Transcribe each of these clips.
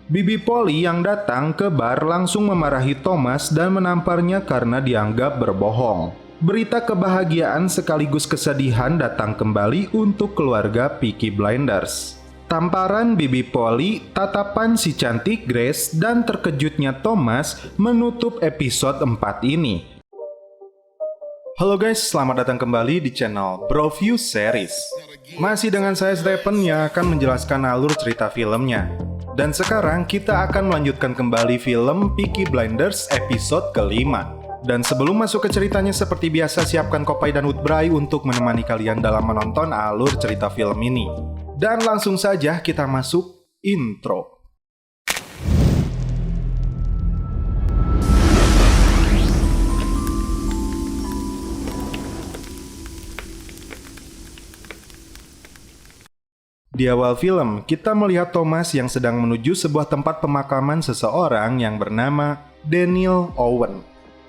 Bibi Polly yang datang ke bar langsung memarahi Thomas dan menamparnya karena dianggap berbohong. Berita kebahagiaan sekaligus kesedihan datang kembali untuk keluarga Peaky Blinders. Tamparan Bibi Polly, tatapan si cantik Grace, dan terkejutnya Thomas menutup episode 4 ini. Halo guys, selamat datang kembali di channel Broview Series. Masih dengan saya Stephen yang akan menjelaskan alur cerita filmnya. Dan sekarang kita akan melanjutkan kembali film Peaky Blinders episode kelima. Dan sebelum masuk ke ceritanya, seperti biasa siapkan kopi dan woodbray untuk menemani kalian dalam menonton alur cerita film ini. Dan langsung saja kita masuk intro. Di awal film, kita melihat Thomas yang sedang menuju sebuah tempat pemakaman seseorang yang bernama Daniel Owen.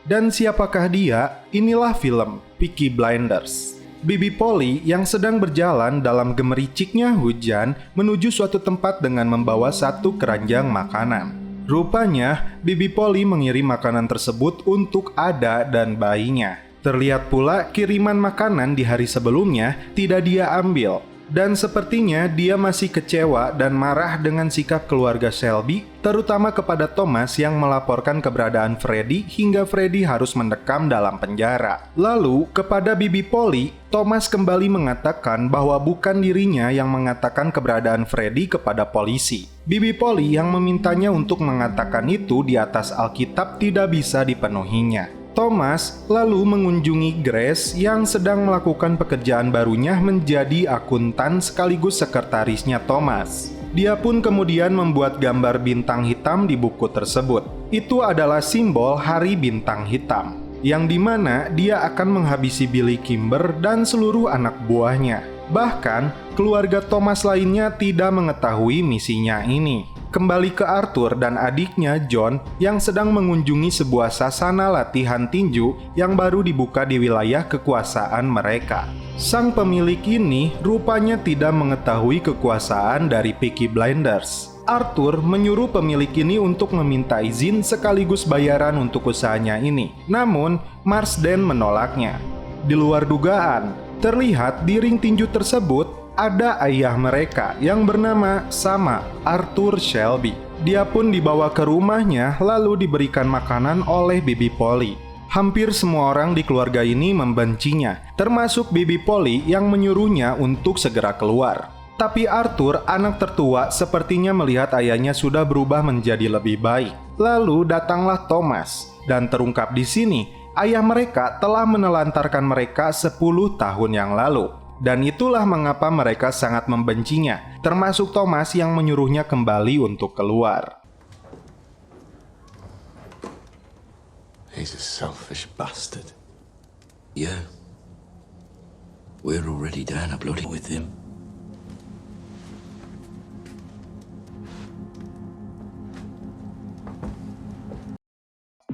Dan siapakah dia? Inilah film Peaky Blinders. Bibi Polly yang sedang berjalan dalam gemericiknya hujan menuju suatu tempat dengan membawa satu keranjang makanan. Rupanya, Bibi Polly mengirim makanan tersebut untuk Ada dan bayinya. Terlihat pula kiriman makanan di hari sebelumnya tidak dia ambil. Dan sepertinya dia masih kecewa dan marah dengan sikap keluarga Shelby, terutama kepada Thomas yang melaporkan keberadaan Freddy hingga Freddy harus mendekam dalam penjara. Lalu, kepada Bibi Polly, Thomas kembali mengatakan bahwa bukan dirinya yang mengatakan keberadaan Freddy kepada polisi. Bibi Polly yang memintanya untuk mengatakan itu di atas Alkitab tidak bisa dipenuhinya. Thomas lalu mengunjungi Grace yang sedang melakukan pekerjaan barunya menjadi akuntan sekaligus sekretarisnya Thomas. Dia pun kemudian membuat gambar bintang hitam di buku tersebut. Itu adalah simbol Hari Bintang Hitam, yang dimana dia akan menghabisi Billy Kimber dan seluruh anak buahnya. Bahkan, keluarga Thomas lainnya tidak mengetahui misinya ini. Kembali ke Arthur dan adiknya John yang sedang mengunjungi sebuah sasana latihan tinju yang baru dibuka di wilayah kekuasaan mereka. Sang pemilik ini rupanya tidak mengetahui kekuasaan dari Peaky Blinders. Arthur menyuruh pemilik ini untuk meminta izin sekaligus bayaran untuk usahanya ini. Namun, Marsden menolaknya. Di luar dugaan, terlihat di ring tinju tersebut ada ayah mereka yang bernama sama Arthur Shelby. Dia pun dibawa ke rumahnya lalu diberikan makanan oleh Bibi Polly. Hampir semua orang di keluarga ini membencinya, termasuk Bibi Polly yang menyuruhnya untuk segera keluar. Tapi Arthur, anak tertua, sepertinya melihat ayahnya sudah berubah menjadi lebih baik. Lalu datanglah Thomas, dan terungkap di sini, ayah mereka telah menelantarkan mereka 10 tahun yang lalu. Dan itulah mengapa mereka sangat membencinya, termasuk Thomas yang menyuruhnya kembali untuk keluar. He's a selfish bastard. Yeah. We're already down a bloody with him.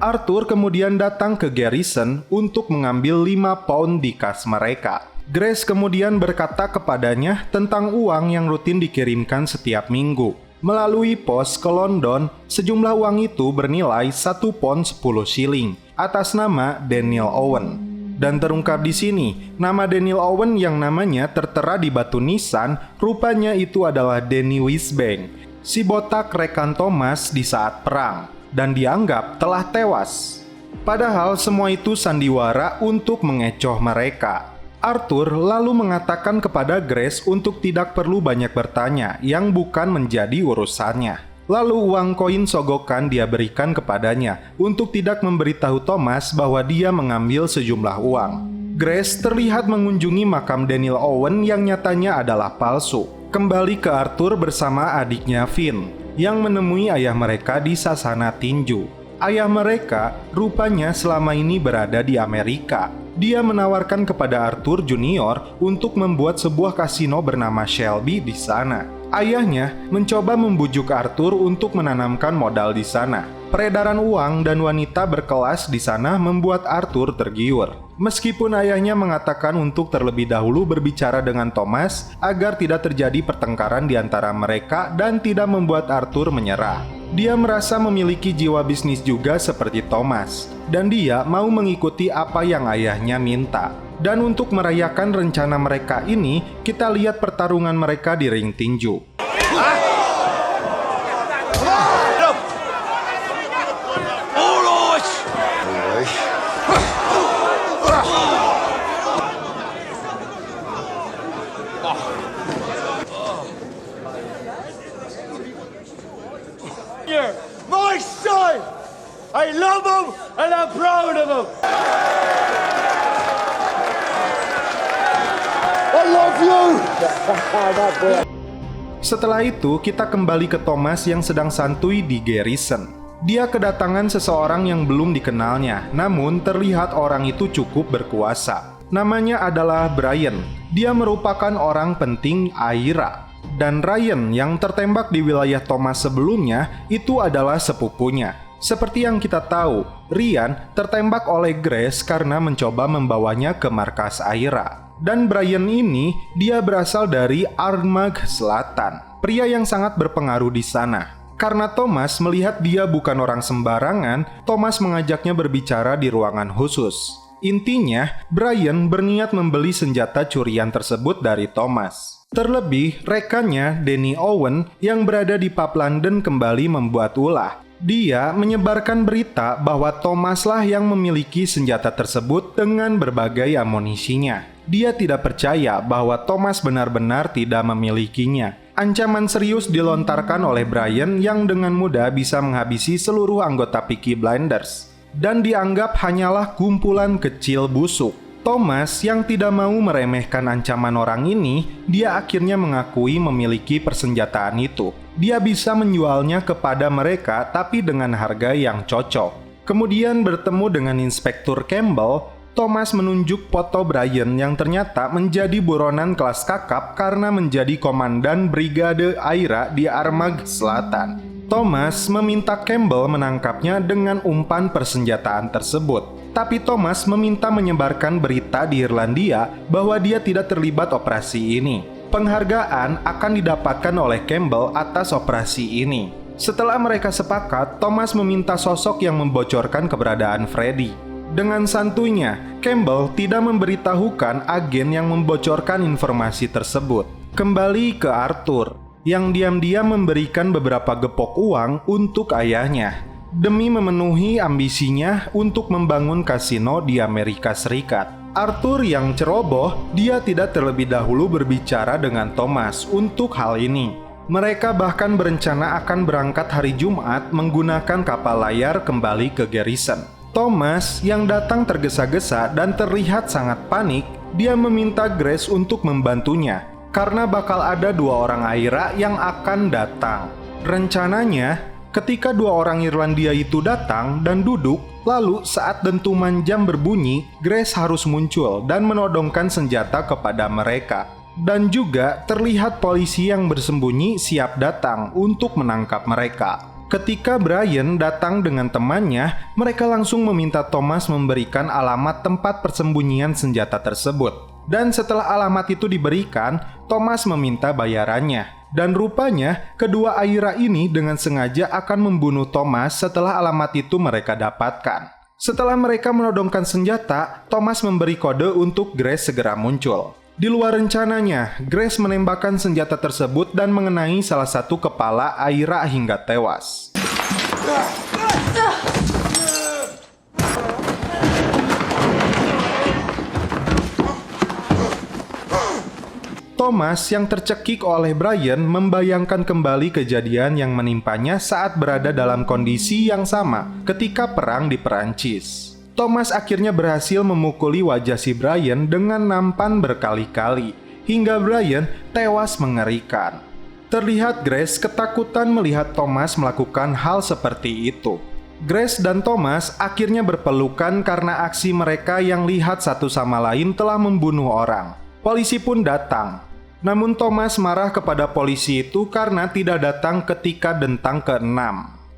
Arthur kemudian datang ke Garrison untuk mengambil 5 pound di kas mereka. Grace kemudian berkata kepadanya tentang uang yang rutin dikirimkan setiap minggu. Melalui pos ke London, sejumlah uang itu bernilai 1 pound 10 shilling atas nama Daniel Owen. Dan terungkap di sini, nama Daniel Owen yang namanya tertera di batu nisan, rupanya itu adalah Danny Wisbank, si botak rekan Thomas di saat perang, dan dianggap telah tewas. Padahal semua itu sandiwara untuk mengecoh mereka. Arthur lalu mengatakan kepada Grace untuk tidak perlu banyak bertanya yang bukan menjadi urusannya. Lalu uang koin sogokan dia berikan kepadanya untuk tidak memberitahu Thomas bahwa dia mengambil sejumlah uang. Grace terlihat mengunjungi makam Daniel Owen yang nyatanya adalah palsu. Kembali ke Arthur bersama adiknya Finn yang menemui ayah mereka di sasana tinju. Ayah mereka rupanya selama ini berada di Amerika. Dia menawarkan kepada Arthur Junior untuk membuat sebuah kasino bernama Shelby di sana. Ayahnya mencoba membujuk Arthur untuk menanamkan modal di sana. Peredaran uang dan wanita berkelas di sana membuat Arthur tergiur. Meskipun ayahnya mengatakan untuk terlebih dahulu berbicara dengan Thomas agar tidak terjadi pertengkaran di antara mereka dan tidak membuat Arthur menyerah. Dia merasa memiliki jiwa bisnis juga seperti Thomas, dan dia mau mengikuti apa yang ayahnya minta. Dan untuk merayakan rencana mereka ini, kita lihat pertarungan mereka di ring tinju. My son! I love him and I'm proud of him! I love you! Setelah itu, kita kembali ke Thomas yang sedang santuy di garrison. Dia kedatangan seseorang yang belum dikenalnya, namun terlihat orang itu cukup berkuasa. Namanya adalah Brian. Dia merupakan orang penting Aira. Dan Ryan yang tertembak di wilayah Thomas sebelumnya itu adalah sepupunya. Seperti yang kita tahu, Ryan tertembak oleh Grace karena mencoba membawanya ke markas Aira. Dan Brian ini, dia berasal dari Armagh Selatan, pria yang sangat berpengaruh di sana. Karena Thomas melihat dia bukan orang sembarangan, Thomas mengajaknya berbicara di ruangan khusus. Intinya, Brian berniat membeli senjata curian tersebut dari Thomas. Terlebih, rekannya, Danny Owen, yang berada di pub London kembali membuat ulah. Dia menyebarkan berita bahwa Thomaslah yang memiliki senjata tersebut dengan berbagai amunisinya. Dia tidak percaya bahwa Thomas benar-benar tidak memilikinya. Ancaman serius dilontarkan oleh Brian yang dengan mudah bisa menghabisi seluruh anggota Peaky Blinders. Dan dianggap hanyalah kumpulan kecil busuk. Thomas yang tidak mau meremehkan ancaman orang ini, dia akhirnya mengakui memiliki persenjataan itu. Dia bisa menjualnya kepada mereka tapi dengan harga yang cocok. Kemudian bertemu dengan Inspektur Campbell, Thomas menunjuk foto Brian yang ternyata menjadi buronan kelas kakap karena menjadi komandan Brigade Aira di Armagh Selatan. Thomas meminta Campbell menangkapnya dengan umpan persenjataan tersebut. Tapi Thomas meminta menyebarkan berita di Irlandia bahwa dia tidak terlibat operasi ini. Penghargaan akan didapatkan oleh Campbell atas operasi ini. Setelah mereka sepakat, Thomas meminta sosok yang membocorkan keberadaan Freddy. Dengan santuinya, Campbell tidak memberitahukan agen yang membocorkan informasi tersebut. Kembali ke Arthur, yang diam-diam memberikan beberapa gepok uang untuk ayahnya demi memenuhi ambisinya untuk membangun kasino di Amerika Serikat. Arthur yang ceroboh, dia tidak terlebih dahulu berbicara dengan Thomas untuk hal ini. Mereka bahkan berencana akan berangkat hari Jumat menggunakan kapal layar kembali ke garrison. Thomas yang datang tergesa-gesa dan terlihat sangat panik, dia meminta Grace untuk membantunya karena bakal ada 2 orang Aira yang akan datang. Rencananya, ketika 2 orang Irlandia itu datang dan duduk, lalu saat dentuman jam berbunyi, Grace harus muncul dan menodongkan senjata kepada mereka. Dan juga terlihat polisi yang bersembunyi siap datang untuk menangkap mereka. Ketika Brian datang dengan temannya, mereka langsung meminta Thomas memberikan alamat tempat persembunyian senjata tersebut. Dan setelah alamat itu diberikan, Thomas meminta bayarannya. Dan rupanya, kedua Aira ini dengan sengaja akan membunuh Thomas setelah alamat itu mereka dapatkan. Setelah mereka menodongkan senjata, Thomas memberi kode untuk Grace segera muncul. Di luar rencananya, Grace menembakkan senjata tersebut dan mengenai salah satu kepala Aira hingga tewas. Thomas yang tercekik oleh Brian membayangkan kembali kejadian yang menimpanya saat berada dalam kondisi yang sama ketika perang di Perancis. Thomas akhirnya berhasil memukuli wajah si Brian dengan nampan berkali-kali, hingga Brian tewas mengerikan. Terlihat Grace ketakutan melihat Thomas melakukan hal seperti itu. Grace dan Thomas akhirnya berpelukan karena aksi mereka yang lihat satu sama lain telah membunuh orang. Polisi pun datang. Namun Thomas marah kepada polisi itu karena tidak datang ketika dentang ke-6.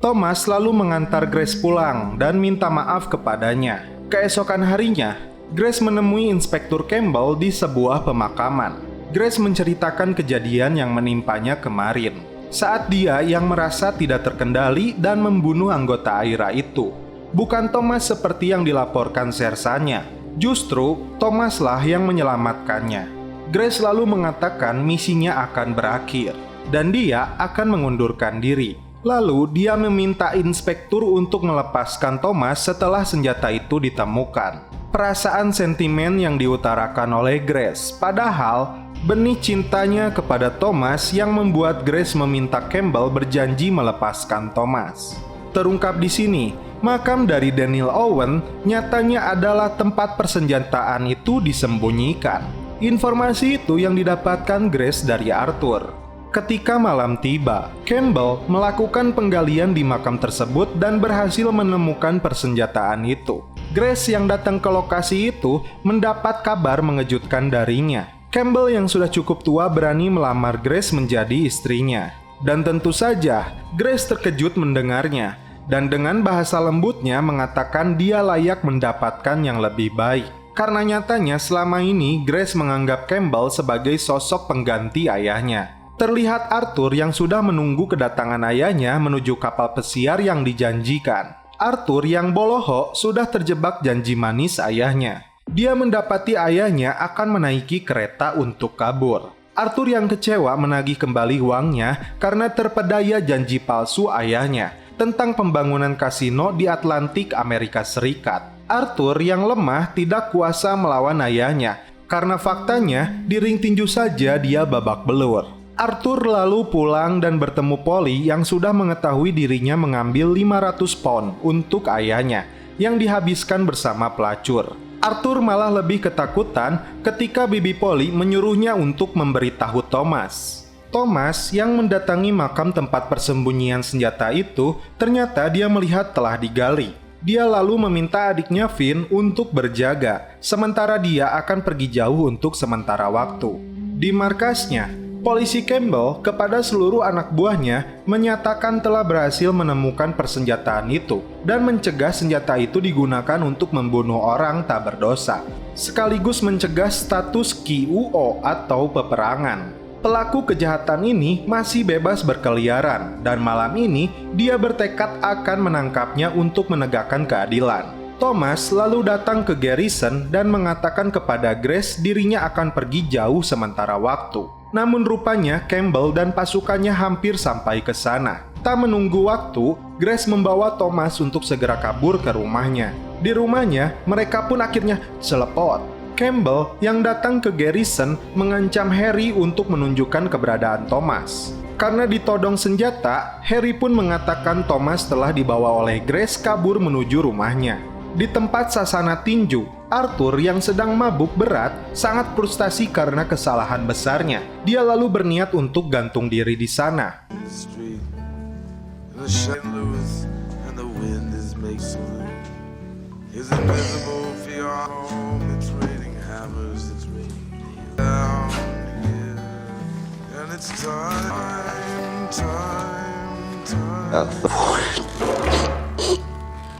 Thomas lalu mengantar Grace pulang dan minta maaf kepadanya. Keesokan harinya, Grace menemui Inspektur Campbell di sebuah pemakaman. Grace menceritakan kejadian yang menimpanya kemarin, saat dia yang merasa tidak terkendali dan membunuh anggota AIRA itu. Bukan Thomas seperti yang dilaporkan sersanya, justru Thomaslah yang menyelamatkannya. Grace lalu mengatakan misinya akan berakhir dan dia akan mengundurkan diri. Lalu dia meminta inspektur untuk melepaskan Thomas setelah senjata itu ditemukan. Perasaan sentimen yang diutarakan oleh Grace, padahal benih cintanya kepada Thomas yang membuat Grace meminta Campbell berjanji melepaskan Thomas. Terungkap di sini, makam dari Daniel Owen nyatanya adalah tempat persenjataan itu disembunyikan. Informasi itu yang didapatkan Grace dari Arthur. Ketika malam tiba, Campbell melakukan penggalian di makam tersebut dan berhasil menemukan persenjataan itu. Grace yang datang ke lokasi itu mendapat kabar mengejutkan darinya. Campbell yang sudah cukup tua berani melamar Grace menjadi istrinya. Dan tentu saja, Grace terkejut mendengarnya dan dengan bahasa lembutnya mengatakan dia layak mendapatkan yang lebih baik. Karena nyatanya selama ini Grace menganggap Campbell sebagai sosok pengganti ayahnya. Terlihat Arthur yang sudah menunggu kedatangan ayahnya menuju kapal pesiar yang dijanjikan. Arthur yang boloho sudah terjebak janji manis ayahnya. Dia mendapati ayahnya akan menaiki kereta untuk kabur. Arthur yang kecewa menagih kembali uangnya karena terpedaya janji palsu ayahnya tentang pembangunan kasino di Atlantik Amerika Serikat. Arthur yang lemah tidak kuasa melawan ayahnya karena faktanya di ring tinju saja dia babak belur. Arthur lalu pulang dan bertemu Polly yang sudah mengetahui dirinya mengambil 500 pound untuk ayahnya yang dihabiskan bersama pelacur. Arthur malah lebih ketakutan ketika Bibi Polly menyuruhnya untuk memberitahu Thomas. Thomas yang mendatangi makam tempat persembunyian senjata itu ternyata dia melihat telah digali. Dia lalu meminta adiknya Finn untuk berjaga, sementara dia akan pergi jauh untuk sementara waktu. Di markasnya, polisi Campbell kepada seluruh anak buahnya menyatakan telah berhasil menemukan persenjataan itu dan mencegah senjata itu digunakan untuk membunuh orang tak berdosa, sekaligus mencegah status QUO atau peperangan. Pelaku kejahatan ini masih bebas berkeliaran dan malam ini dia bertekad akan menangkapnya untuk menegakkan keadilan. Thomas lalu datang ke Garrison dan mengatakan kepada Grace dirinya akan pergi jauh sementara waktu. Namun rupanya Campbell dan pasukannya hampir sampai ke sana. Tak menunggu waktu, Grace membawa Thomas untuk segera kabur ke rumahnya. Di rumahnya, mereka pun akhirnya celepot. Campbell yang datang ke Garrison mengancam Harry untuk menunjukkan keberadaan Thomas. Karena ditodong senjata, Harry pun mengatakan Thomas telah dibawa oleh Grace kabur menuju rumahnya. Di tempat sasana tinju, Arthur yang sedang mabuk berat sangat frustasi karena kesalahan besarnya. Dia lalu berniat untuk gantung diri di sana.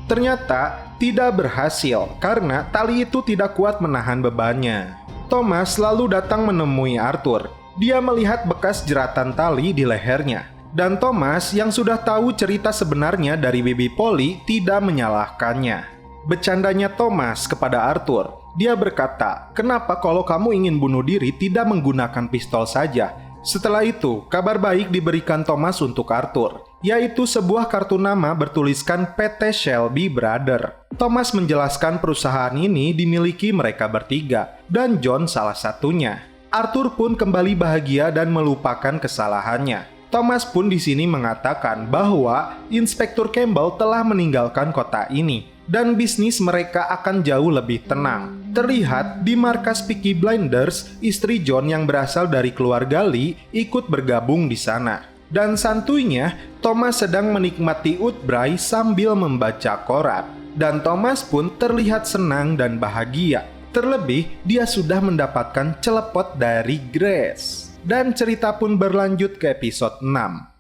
Ternyata tidak berhasil karena tali itu tidak kuat menahan bebannya. Thomas lalu datang menemui Arthur. Dia melihat bekas jeratan tali di lehernya. Dan Thomas yang sudah tahu cerita sebenarnya dari Bibi Polly tidak menyalahkannya. Bercandanya Thomas kepada Arthur. Dia berkata, "Kenapa kalau kamu ingin bunuh diri tidak menggunakan pistol saja?" Setelah itu, kabar baik diberikan Thomas untuk Arthur, yaitu sebuah kartu nama bertuliskan PT Shelby Brother. Thomas menjelaskan perusahaan ini dimiliki mereka bertiga, dan John salah satunya. Arthur pun kembali bahagia dan melupakan kesalahannya. Thomas pun di sini mengatakan bahwa Inspektur Campbell telah meninggalkan kota ini, dan bisnis mereka akan jauh lebih tenang. Terlihat di markas Peaky Blinders, istri John yang berasal dari keluarga Lee ikut bergabung di sana. Dan santuinya, Thomas sedang menikmati Woodbury sambil membaca koran. Dan Thomas pun terlihat senang dan bahagia. Terlebih, dia sudah mendapatkan celepot dari Grace. Dan cerita pun berlanjut ke episode 6.